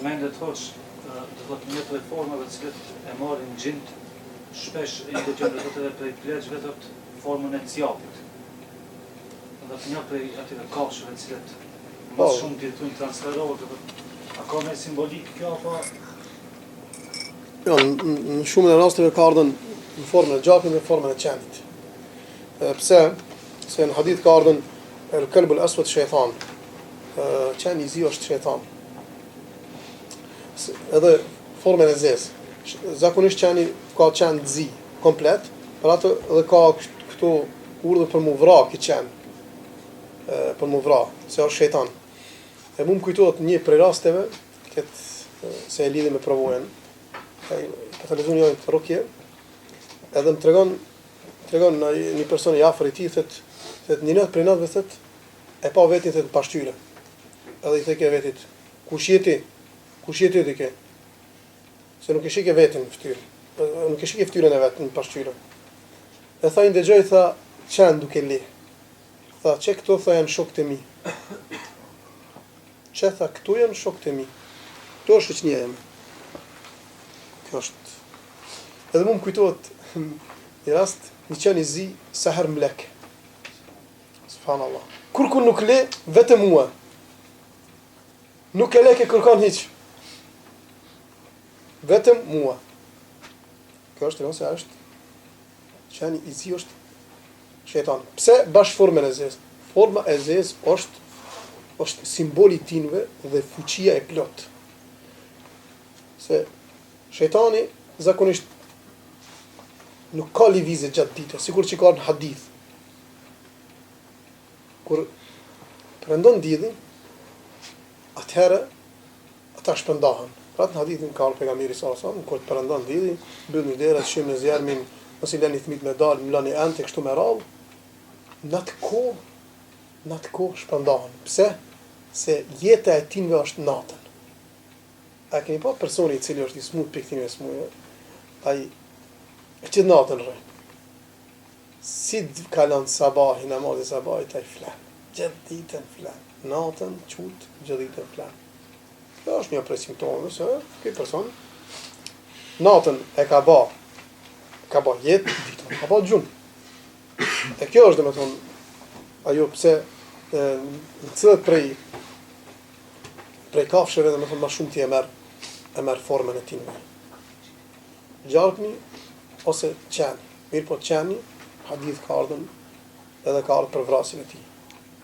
përmendet thosh, do thotë një prej formave të cilat e marrin gjint shpesh i dëgjojmë do thotë edhe prej pleçve thotë formën e zjapit. Do thotë një prej atyre kafshëve të cilat më shumë dirëtojnë transferohet, do thotë a ka me simbolik kjo apo? Jo, në shumë e rasteve ka ardhur në formën e gjapit dhe formën e qenit. Pse? Se në hadith ka ardhur el kelbul aswad shejtan. Qeni i zi është shejtan. Edhe formën e zezë. Zakonisht qeni ka qenë të zi komplet, për atë edhe ka këto urdhë për mu vra këtë qenë. Për mu vra, se është shejtan. E mu më kujtohet një prej rasteve, se e lidhi me provojën, ka të lezun një rukje, edhe më tregon një person i afër i tij, thot një natë prej natëve thot e pa vetin thot në pashtyre. Edhe i theke vetit, kush je ti? Kush je ti ti ke? Se nuk e shike vetin në fytyrë. Nuk e shike fytyrën e vet në pashtyre. E tha i ndëgjoj, tha, qenë duke le. Tha, që këto tha janë shokët e mi. Që tha, këtu janë shokët e mi. Këto është që një jemi. Kjo është. Edhe mu më kujtohet një rast, një qenë i zi, seher mlek. Subhanallah. Kur nuk le, vetëm mua. Nuk e leke kërkan hiq. Vetëm mua. Kjo është se është qeni i zi është shejtan. Pse bash formën e zezë? Forma e zezë është simboli i tinëve dhe fuqia e plot. Se shejtani zakonisht nuk ka lëvizje gjatë ditës, sikur që ka në hadith. Kur prandon diellin, atëherë ata shpëndahen. Pra në hadithin ka pejgamberi sallallahu alajhi wasallam, kur të prandon dielli, mbyll një derë, shim në zjarmin, mos i lani fëmijët me dal, më lani ante kështu me radhë. Në atë kohë shpëndahen. Pse? Se jeta e tinëve është natën. A keni pa personi i cili është i smut pikëtinë e smujë? Ai e që natën rre. Si kalon sabahi, namazi sabahit ai flan. Gjithë ditën flan. Natën qut, gjithë ditën flan. Kjo është një prej simptomeve se ky person natën e ka bë jetë, ditën ka bë gjumë. E kjo është domethënë ajo pse në cilët prej kafshëve domethënë më shumë ti e merr formën e tij. Gjarpni ose qeni. Mirë po qeni, hadith ka ardhur edhe ka ardhur për vrasjen e tij.